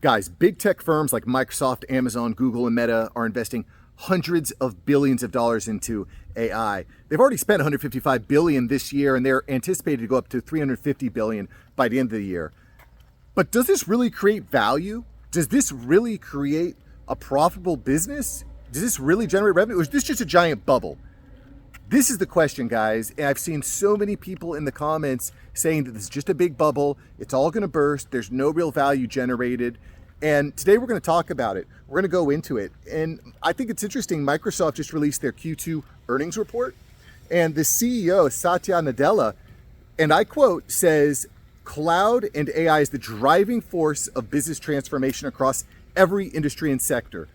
Guys, big tech firms like Microsoft, Amazon, Google, and Meta are investing hundreds of billions of dollars into AI. They've already spent 155 billion this year, and they're anticipated to go up to 350 billion by the end of the year. But does this really create value? Does this really create a profitable business? Does this really generate revenue? Or is this just a giant bubble? This is the question, guys. And I've seen so many people in the comments saying that this is just a big bubble. It's all going to burst. There's no real value generated. And today we're going to talk about it. We're going to go into it. And I think it's interesting. Microsoft just released their Q2 earnings report. And the CEO, Satya Nadella, and I quote, says, "Cloud and AI is the driving force of business transformation across every industry and sector.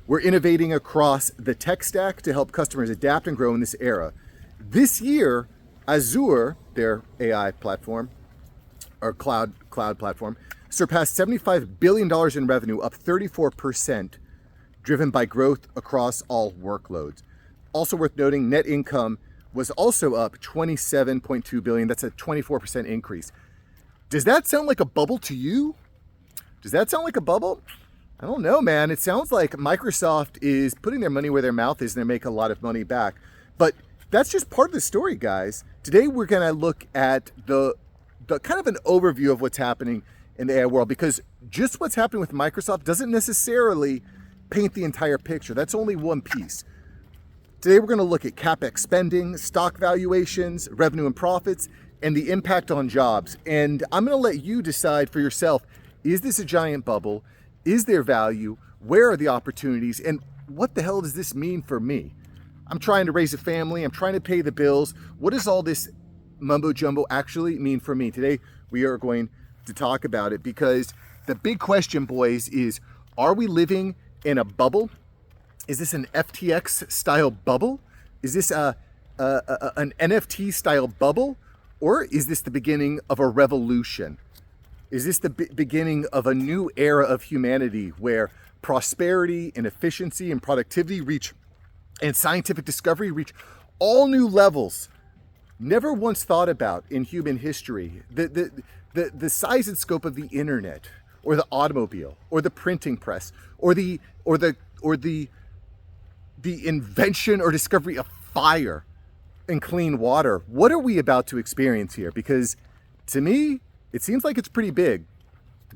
We're innovating across the tech stack to help customers adapt and grow in this era. This year, Azure, their AI platform, or cloud platform, surpassed $75 billion in revenue, up 34%, driven by growth across all workloads. Also worth noting, net income was also up 27.2 billion. That's a 24% increase. Does that sound like a bubble to you? Does that sound like a bubble? I don't know, man. It sounds like Microsoft is putting their money where their mouth is and they make a lot of money back. But that's just part of the story, guys. Today, we're going to look at the kind of an overview of what's happening in the AI world, because just what's happening with Microsoft doesn't necessarily paint the entire picture. That's only one piece. Today, we're going to look at CAPEX spending, stock valuations, revenue and profits, and the impact on jobs. And I'm going to let you decide for yourself, is this a giant bubble? Is there value? Where are the opportunities? And what the hell does this mean for me? I'm trying to raise a family. I'm trying to pay the bills. What does all this mumbo jumbo actually mean for me? Today, we are going to talk about it, because the big question, boys, is, are we living in a bubble? Is this an FTX style bubble? Is this an NFT style bubble? Or is this the beginning of a revolution? Is this the beginning of a new era of humanity where prosperity and efficiency and productivity and scientific discovery reach all new levels never once thought about in human history? The size and scope of the internet, or the automobile, or the printing press, or the invention or discovery of fire and clean water. What are we about to experience here? Because to me, it seems like it's pretty big,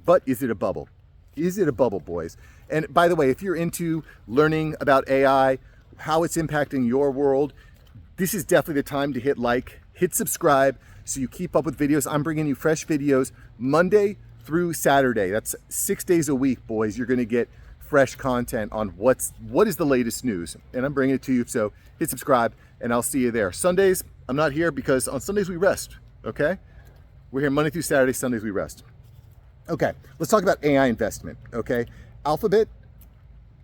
but is it a bubble? Is it a bubble, boys? And by the way, if you're into learning about AI, how it's impacting your world, this is definitely the time to hit like, hit subscribe, so you keep up with videos. I'm bringing you fresh videos Monday through Saturday. That's 6 days a week, boys. You're going to get fresh content on what is the latest news, and I'm bringing it to you. So hit subscribe, and I'll see you there. Sundays, I'm not here because on Sundays we rest, okay? We're here Monday through Saturday. Sundays we rest. Okay, let's talk about AI investment, okay? Alphabet,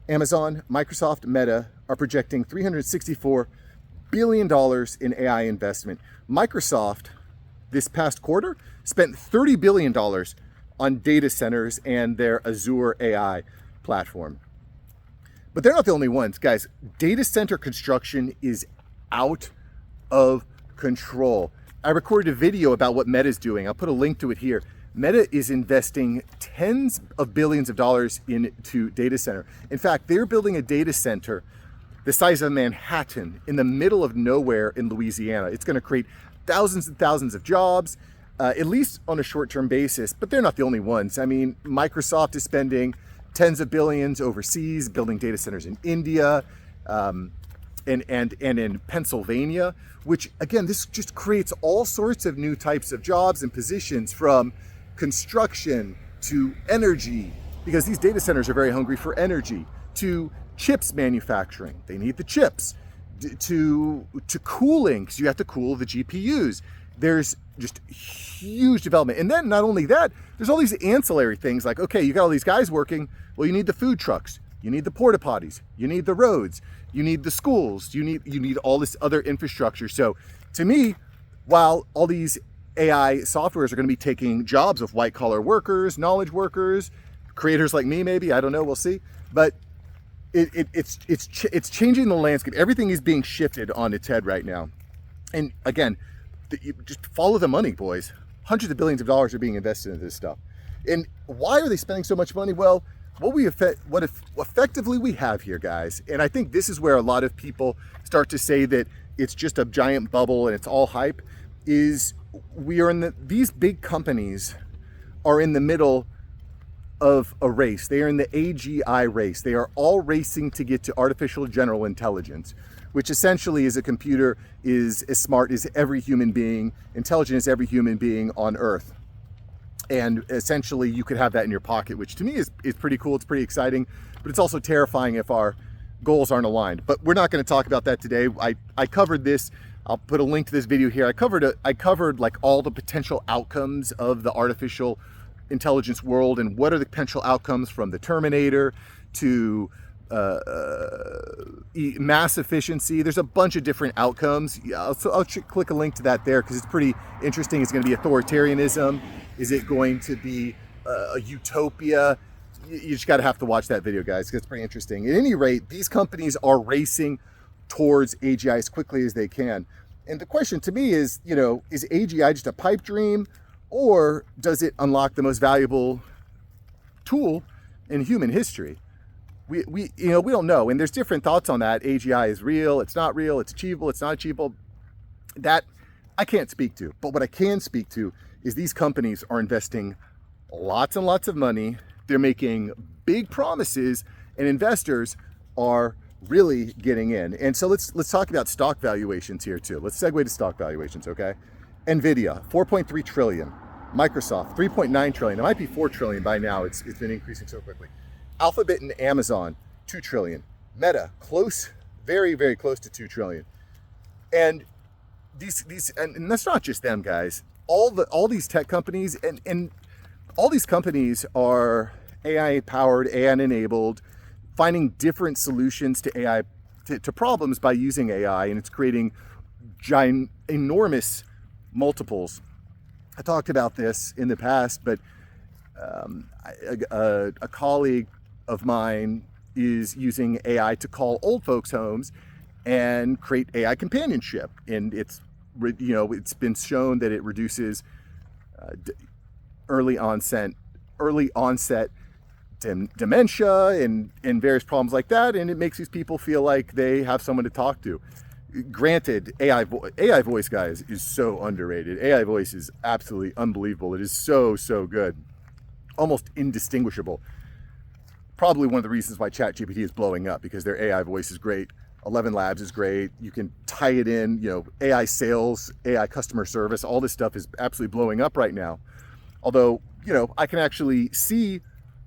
Amazon, Microsoft, Meta are projecting $364 billion in AI investment. Microsoft, this past quarter, spent $30 billion on data centers and their Azure AI platform. But they're not the only ones, guys. Data center construction is out of control. I recorded a video about what Meta is doing. I'll put a link to it here. Meta is investing tens of billions of dollars into data center. In fact, they're building a data center the size of Manhattan in the middle of nowhere in Louisiana. It's going to create thousands and thousands of jobs, at least on a short-term basis, but they're not the only ones. I mean, Microsoft is spending tens of billions overseas, building data centers in India, and in Pennsylvania, which again, this just creates all sorts of new types of jobs and positions, from construction to energy, because these data centers are very hungry for energy, to chips manufacturing. They need the chips. To cooling, because you have to cool the GPUs. There's just huge development. And then not only that, there's all these ancillary things like, okay, you got all these guys working. Well, you need the food trucks. You need the porta potties. You need the roads. You need the schools. You need all this other infrastructure. So to me, while all these AI softwares are going to be taking jobs of white collar workers, knowledge workers, creators like me, maybe, I don't know, we'll see. But it's changing the landscape. Everything is being shifted on its head right now. And again, you just follow the money, boys. Hundreds of billions of dollars are being invested into this stuff. And why are they spending so much money? Well, what effectively we have here, guys, and I think this is where a lot of people start to say that it's just a giant bubble and it's all hype, is these big companies are in the middle of a race. They are in the AGI race. They are all racing to get to artificial general intelligence, which essentially is a computer is as smart as every human being, intelligent as every human being on Earth. And essentially you could have that in your pocket, which to me is pretty cool. It's pretty exciting, but it's also terrifying if our goals aren't aligned. But we're not going to talk about that today. I covered this. I'll put a link to this video here. I covered like all the potential outcomes of the artificial intelligence world and what are the potential outcomes from the Terminator to mass efficiency. There's a bunch of different outcomes. I'll click a link to that there because it's pretty interesting. It's going to be authoritarianism. Is it going to be a utopia? You just got to have to watch that video, guys, because it's pretty interesting. At any rate, these companies are racing towards AGI as quickly as they can. And the question to me is, is AGI just a pipe dream, or does it unlock the most valuable tool in human history? We don't know. And there's different thoughts on that. AGI is real, it's not real, it's achievable, it's not achievable. That I can't speak to. But what I can speak to is these companies are investing lots and lots of money. They're making big promises, and investors are really getting in. And so let's talk about stock valuations here too. Let's segue to stock valuations, okay? Nvidia, 4.3 trillion. Microsoft, 3.9 trillion. It might be 4 trillion by now. It's been increasing so quickly. Alphabet and Amazon, 2 trillion. Meta, close, very, very close to 2 trillion. And and that's not just them, guys. All these tech companies and all these companies are AI powered, AI enabled, finding different solutions to AI to problems by using AI, and it's creating enormous multiples. I talked about this in the past, but a colleague of mine is using AI to call old folks' homes and create AI companionship, and it's been shown that it reduces early onset dementia and various problems like that, and it makes these people feel like they have someone to talk to. Granted, AI voice, guys, is so underrated. AI voice is absolutely unbelievable. It is so good, almost indistinguishable. Probably one of the reasons why ChatGPT is blowing up, because their AI voice is great. 11 Labs is great. You can tie it in, AI sales, AI customer service, all this stuff is absolutely blowing up right now. Although, I can actually see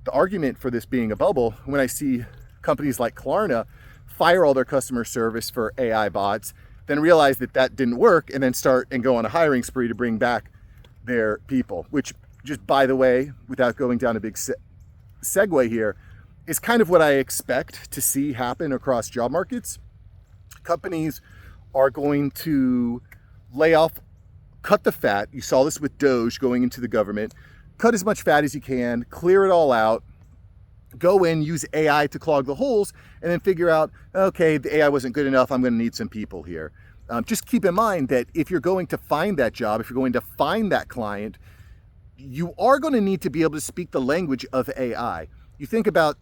the argument for this being a bubble when I see companies like Klarna fire all their customer service for AI bots, then realize that didn't work, and then start and go on a hiring spree to bring back their people, which, just by the way, without going down a big segue here, is kind of what I expect to see happen across job markets. Companies are going to lay off, cut the fat. You saw this with Doge going into the government. Cut as much fat as you can, clear it all out, go in, use AI to clog the holes, and then figure out, okay, the AI wasn't good enough, I'm going to need some people here. Just keep in mind that if you're going to find that job, if you're going to find that client, you are going to need to be able to speak the language of AI. You think about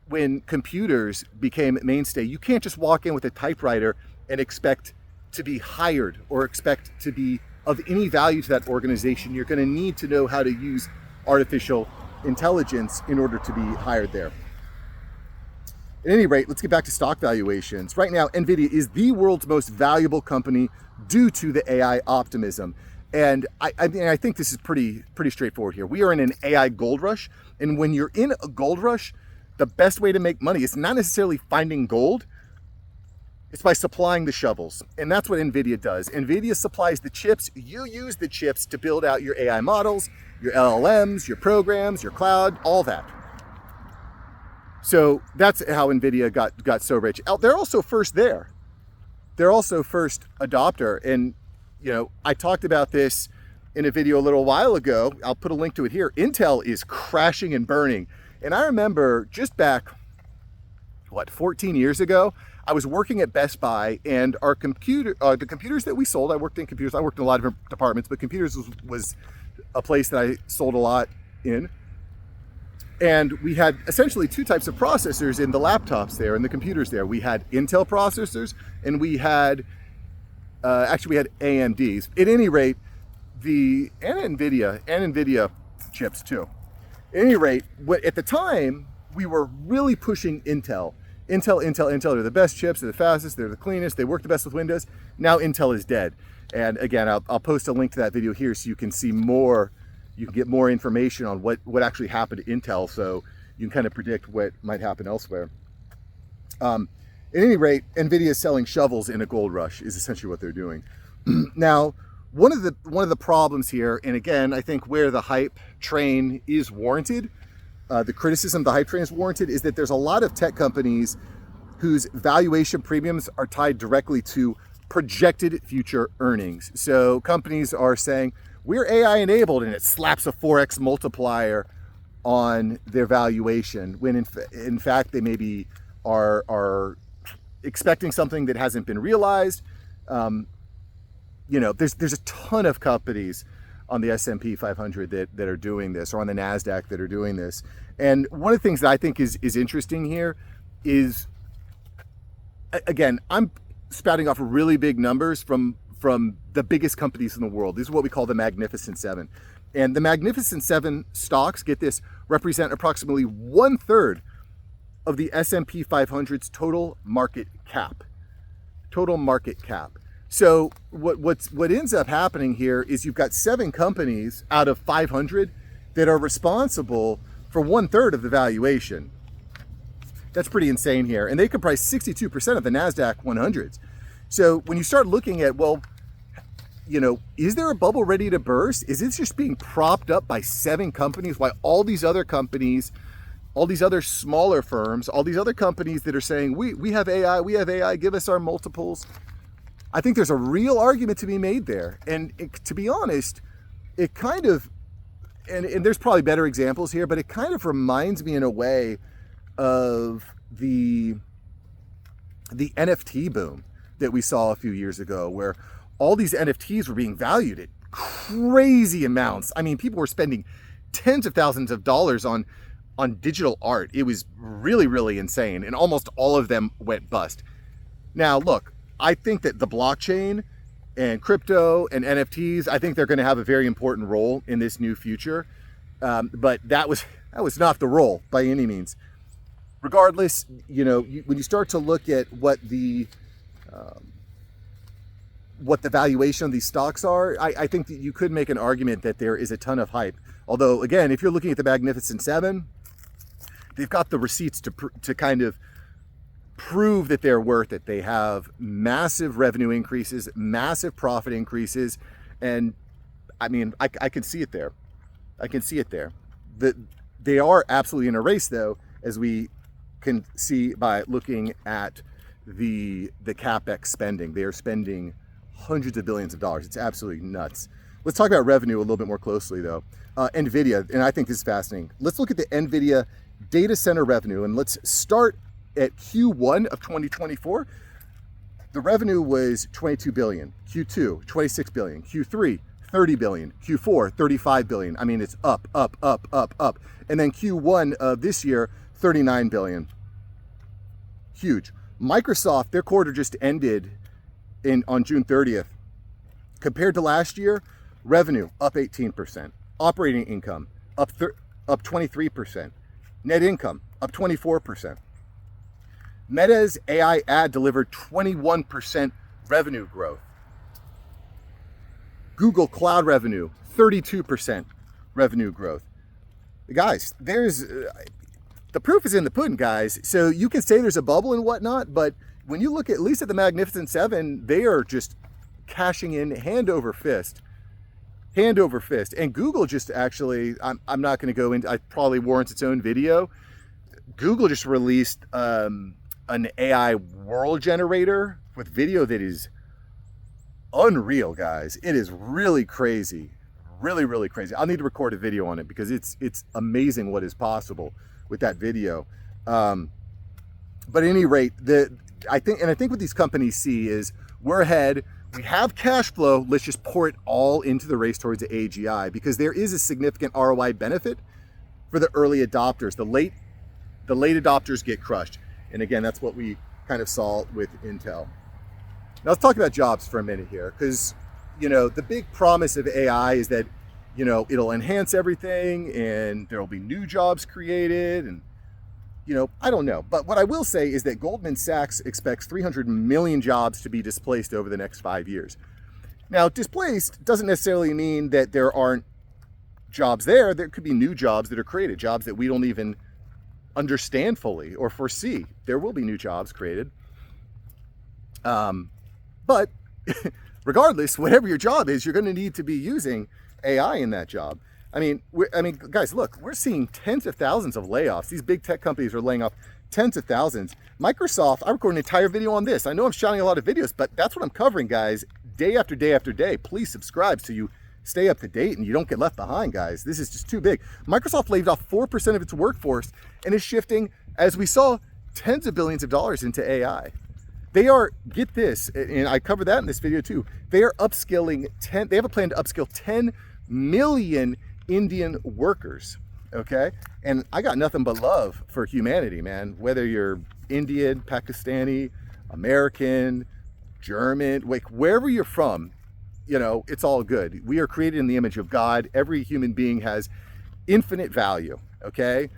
when computers became mainstay, you can't just walk in with a typewriter and expect to be hired or expect to be of any value to that organization. You're going to need to know how to use artificial intelligence in order to be hired there. At any rate, let's get back to stock valuations. Right now, Nvidia is the world's most valuable company due to the AI optimism. And I think this is pretty straightforward here. We are in an AI gold rush. And when you're in a gold rush, the best way to make money is not necessarily finding gold. It's by supplying the shovels. And that's what Nvidia does. Nvidia supplies the chips. You use the chips to build out your AI models, your LLMs, your programs, your cloud, all that. So that's how Nvidia got so rich. They're also first there. They're also first adopter. And, I talked about this in a video a little while ago. I'll put a link to it here. Intel is crashing and burning. And I remember just back, 14 years ago, I was working at Best Buy, and the computers that we sold, I worked in a lot of different departments, but computers was a place that I sold a lot in. And we had essentially two types of processors in the laptops there and the computers there. We had Intel processors and we had AMDs. At any rate, and Nvidia chips too. At any rate, at the time, we were really pushing Intel. Intel, they're the best chips, they're the fastest, they're the cleanest, they work the best with Windows. Now Intel is dead. And again, I'll post a link to that video here so you can see more, you can get more information on what actually happened to Intel, so you can kind of predict what might happen elsewhere. At any rate, Nvidia is selling shovels in a gold rush is essentially what they're doing. Now, one of the problems here, and again, I think where the hype train is warranted, the criticism of the hype train is warranted, is that there's a lot of tech companies whose valuation premiums are tied directly to projected future earnings. So companies are saying, we're AI enabled, and it slaps a 4x multiplier on their valuation, when in fact they maybe are expecting something that hasn't been realized. There's a ton of companies on the S&P 500 that are doing this, or on the NASDAQ that are doing this. And one of the things that I think is interesting here is, again, I'm spouting off really big numbers from the biggest companies in the world. These are what we call the Magnificent Seven. And the Magnificent Seven stocks, get this, represent approximately 1/3 of the S&P 500's total market cap. Total market cap. So what ends up happening here is you've got 7 companies out of 500 that are responsible for 1/3 of the valuation. That's pretty insane here. And they comprise 62% of the NASDAQ 100s. So when you start looking at, is there a bubble ready to burst? Is this just being propped up by 7 companies? Why all these other companies, all these other smaller firms, all these other companies that are saying, we have AI, give us our multiples. I think there's a real argument to be made there. And to be honest, it kind of, and there's probably better examples here, but it kind of reminds me in a way of the NFT boom that we saw a few years ago, where all these NFTs were being valued at crazy amounts. I mean, people were spending tens of thousands of dollars on digital art. It was really, really insane. And almost all of them went bust. Now, look, I think that the blockchain and crypto and NFTs, I think they're going to have a very important role in this new future. But that was not the role by any means. Regardless, when you start to look at what the valuation of these stocks are, I think that you could make an argument that there is a ton of hype. Although, again, if you're looking at the Magnificent Seven, they've got the receipts to kind of prove that they're worth it. They have massive revenue increases, massive profit increases, and I mean, I can see it there. I can see it there. They are absolutely in a race, though, as we can see by looking at the CAPEX spending. They are spending hundreds of billions of dollars. It's absolutely nuts. Let's talk about revenue a little bit more closely, though. Nvidia, and I think this is fascinating. Let's look at the Nvidia data center revenue, and let's start at Q1 of 2024. The revenue was 22 billion. Q2, 26 billion. Q3, 30 billion. Q4, 35 billion. I mean, it's up. And then Q1 of this year, 39 billion. Huge. Microsoft, their quarter just ended on June 30th. Compared to last year, revenue up 18%. Operating income up 23%. Net income up 24%. Meta's AI ad delivered 21% revenue growth. Google Cloud revenue, 32% revenue growth. Guys, the proof is in the pudding, guys. So you can say there's a bubble and whatnot, but when you look at least at the Magnificent Seven, they are just cashing in hand over fist. And Google just actually, I'm not going to go into, it probably warrants its own video. Google just released an AI world generator with video that is unreal, guys. It is really crazy. Really, really crazy. I'll need to record a video on it because it's amazing what is possible with that video. But at any rate, I think what these companies see is we're ahead. We have cash flow. Let's just pour it all into the race towards the AGI, because there is a significant ROI benefit for the early adopters. The late adopters get crushed. And again, that's what we kind of saw with Intel. Now let's talk about jobs for a minute here, because the big promise of AI is that it'll enhance everything and there will be new jobs created, and I don't know. But what I will say is that Goldman Sachs expects 300 million jobs to be displaced over the next 5 years. Now, displaced doesn't necessarily mean that there aren't jobs there. There could be new jobs that are created, jobs that we don't even understand fully or foresee. There will be new jobs created. But regardless, whatever your job is, you're going to need to be using AI in that job. I mean, guys, look, we're seeing tens of thousands of layoffs. These big tech companies are laying off tens of thousands. Microsoft, I recorded an entire video on this. I know I'm shouting a lot of videos, but that's what I'm covering, guys, day after day after day. Please subscribe so you stay up to date and you don't get left behind, guys. This is just too big. Microsoft laid off 4% of its workforce and is shifting, as we saw, tens of billions of dollars into AI. They are, get this, and I covered that in this video too, they are upskilling they have a plan to upskill 10 million Indian workers, okay? And I got nothing but love for humanity, man. Whether you're Indian, Pakistani, American, German, like wherever you're from, it's all good. We are created in the image of God. Every human being has infinite value, okay?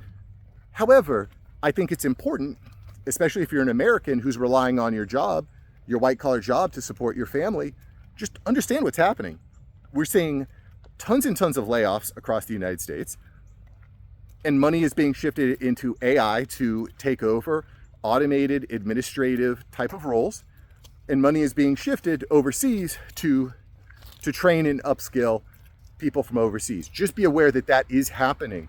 However, I think it's important, especially if you're an American who's relying on your job, your white collar job to support your family, just understand what's happening. We're seeing tons and tons of layoffs across the United States, and money is being shifted into AI to take over automated administrative type of roles, and money is being shifted overseas to train and upskill people from overseas. Just be aware that that is happening.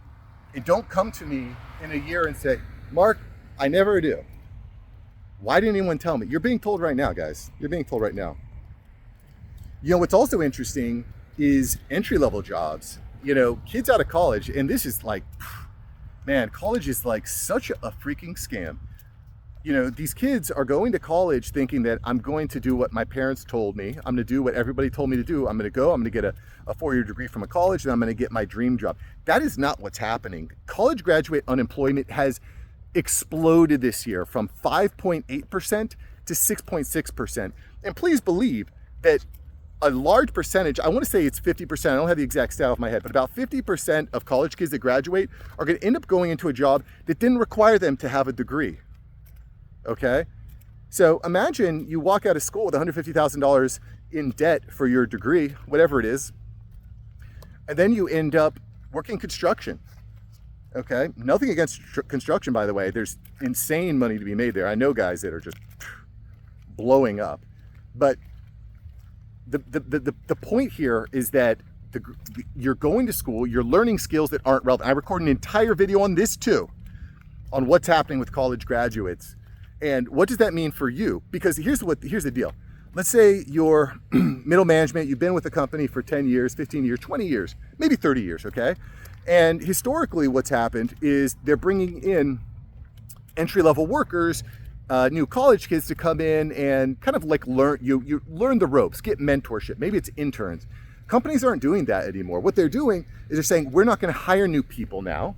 And don't come to me in a year and say, Mark, I never do. Why didn't anyone tell me? You're being told right now, guys. You're being told right now. What's also interesting is entry-level jobs. Kids out of college, and this is like, man, college is like such a freaking scam. These kids are going to college thinking that I'm going to do what my parents told me. I'm going to do what everybody told me to do. I'm going to get a 4-year degree from a college, and I'm going to get my dream job. That is not what's happening. College graduate unemployment has exploded this year from 5.8% to 6.6%. And please believe that a large percentage, I want to say it's 50%, I don't have the exact stat off my head, but about 50% of college kids that graduate are going to end up going into a job that didn't require them to have a degree. Okay? So imagine you walk out of school with $150,000 in debt for your degree, whatever it is, and then you end up working construction. Okay? Nothing against construction, by the way. There's insane money to be made there. I know guys that are just blowing up. But the point here is that you're going to school, you're learning skills that aren't relevant. I recorded an entire video on this too, on what's happening with college graduates. And what does that mean for you? Because here's the deal. Let's say you're middle management, you've been with the company for 10 years, 15 years, 20 years, maybe 30 years, okay? And historically what's happened is they're bringing in entry-level workers, new college kids to come in and kind of like you learn the ropes, get mentorship. Maybe it's interns. Companies aren't doing that anymore. What they're doing is they're saying, we're not going to hire new people now.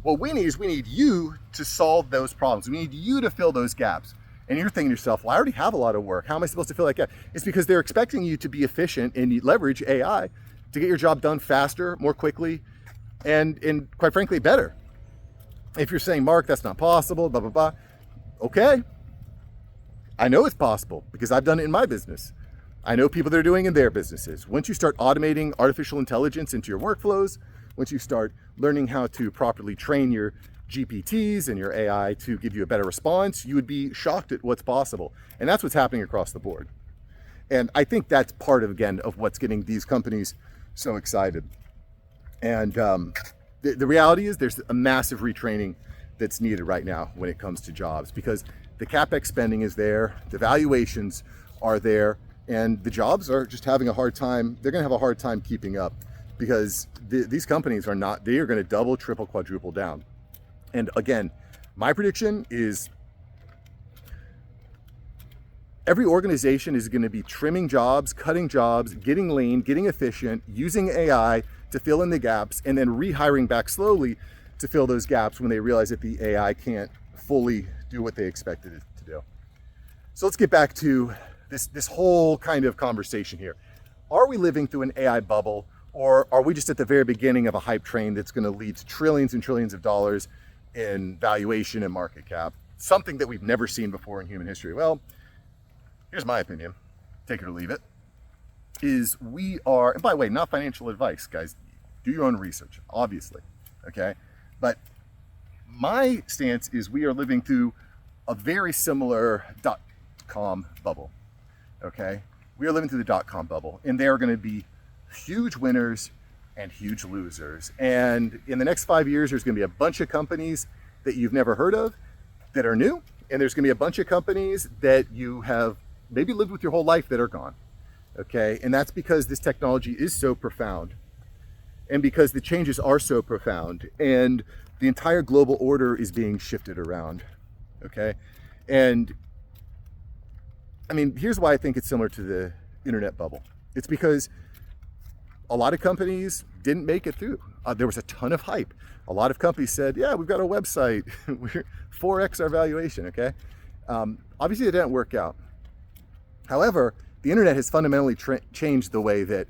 What we need you to solve those problems. We need you to fill those gaps. And you're thinking to yourself, well, I already have a lot of work. How am I supposed to fill that gap? It's because they're expecting you to be efficient and leverage AI to get your job done faster, more quickly, and quite frankly, better. If you're saying, Mark, that's not possible, blah, blah, blah. Okay. I know it's possible because I've done it in my business. I know people that are doing it in their businesses. Once you start automating artificial intelligence into your workflows, once you start learning how to properly train your GPTs and your AI to give you a better response, you would be shocked at what's possible. And that's what's happening across the board. And I think that's part of, again, of what's getting these companies so excited. And the reality is there's a massive retraining that's needed right now when it comes to jobs, because the CAPEX spending is there, the valuations are there, and the jobs are just having a hard time. They're going to have a hard time keeping up because these companies are not, they are going to double, triple, quadruple down. And again, my prediction is every organization is going to be trimming jobs, cutting jobs, getting lean, getting efficient, using AI to fill in the gaps and then rehiring back slowly to fill those gaps when they realize that the AI can't fully do what they expected it to do. So let's get back to this whole kind of conversation here. Are we living through an AI bubble, or are we just at the very beginning of a hype train that's going to lead to trillions and trillions of dollars in valuation and market cap? Something that we've never seen before in human history. Well, here's my opinion, take it or leave it, is we are, and by the way, not financial advice, guys, do your own research, obviously, okay? But my stance is we are living through a very similar dot-com bubble, okay? We are living through the dot-com bubble, and there are going to be huge winners and huge losers. And in the next 5 years, there's going to be a bunch of companies that you've never heard of that are new, and there's going to be a bunch of companies that you have maybe lived with your whole life that are gone, okay? And that's because this technology is so profound, and because the changes are so profound, and the entire global order is being shifted around, okay? And I mean, here's why I think it's similar to the internet bubble. It's because a lot of companies didn't make it through. There was a ton of hype. A lot of companies said, yeah, we've got a website. We're 4x our valuation, okay? Obviously, it didn't work out. However, the internet has fundamentally changed the way that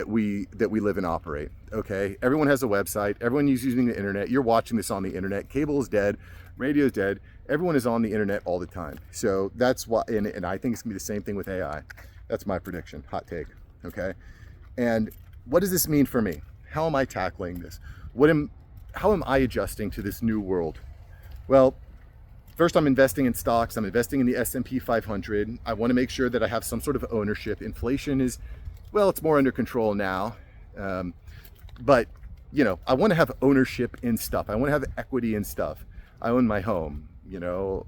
we live and operate, okay? Everyone has a website. Everyone is using the internet. You're watching this on the internet. Cable is dead. Radio is dead. Everyone is on the internet all the time. So that's why, and I think it's gonna be the same thing with AI. That's my prediction, hot take, okay? And what does this mean for me? How am I tackling this? How am I adjusting to this new world? Well, first, I'm investing in stocks. I'm investing in the S&P 500. I want to make sure that I have some sort of ownership. Inflation is, well, it's more under control now. But, you know, I want to have ownership in stuff. I want to have equity in stuff. I own my home. You know,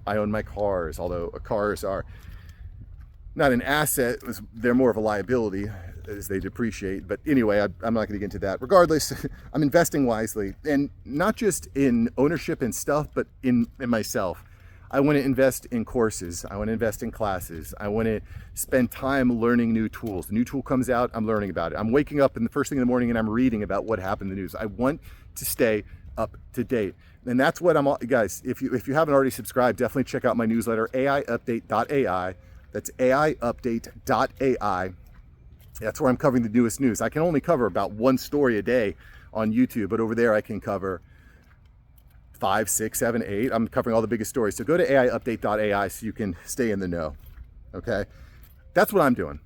I own my cars, although cars are not an asset. They're more of a liability as they depreciate. But anyway, I'm not going to get into that. Regardless, I'm investing wisely, and not just in ownership and stuff, but in myself. I want to invest in courses. I want to invest in classes. I want to spend time learning new tools. The new tool comes out, I'm learning about it. I'm waking up in the first thing in the morning and I'm reading about what happened in the news. I want to stay up to date. And that's what guys, if you haven't already subscribed, definitely check out my newsletter, aiupdate.ai. That's aiupdate.ai. That's where I'm covering the newest news. I can only cover about one story a day on YouTube, but over there I can cover 5, 6, 7, 8. I'm covering all the biggest stories. So go to aiupdate.ai so you can stay in the know, okay? That's what I'm doing.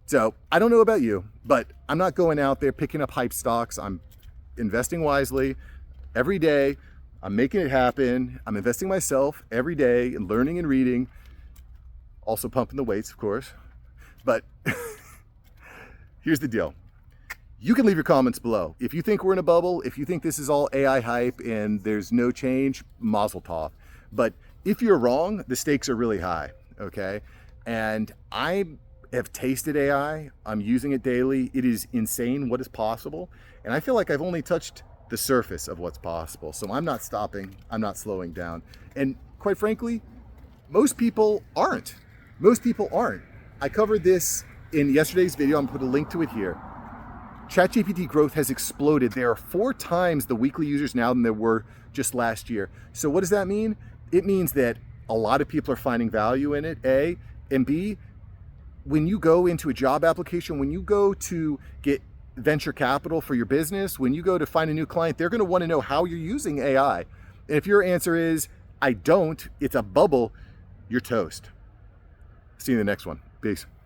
So I don't know about you, but I'm not going out there picking up hype stocks. I'm investing wisely every day. I'm making it happen. I'm investing myself every day in learning and reading. Also pumping the weights, of course. But here's the deal. You can leave your comments below. If you think we're in a bubble, if you think this is all AI hype and there's no change, mazel tov. But if you're wrong, the stakes are really high, okay? And I have tasted AI. I'm using it daily. It is insane what is possible. And I feel like I've only touched the surface of what's possible. So I'm not stopping. I'm not slowing down. And quite frankly, most people aren't. Most people aren't. I covered this in yesterday's video. I'm going to put a link to it here. ChatGPT growth has exploded. There are 4 times the weekly users now than there were just last year. So what does that mean? It means that a lot of people are finding value in it, A, and B, when you go into a job application, when you go to get venture capital for your business, when you go to find a new client, they're going to want to know how you're using AI. And if your answer is, I don't, it's a bubble, you're toast. See you in the next one. Peace.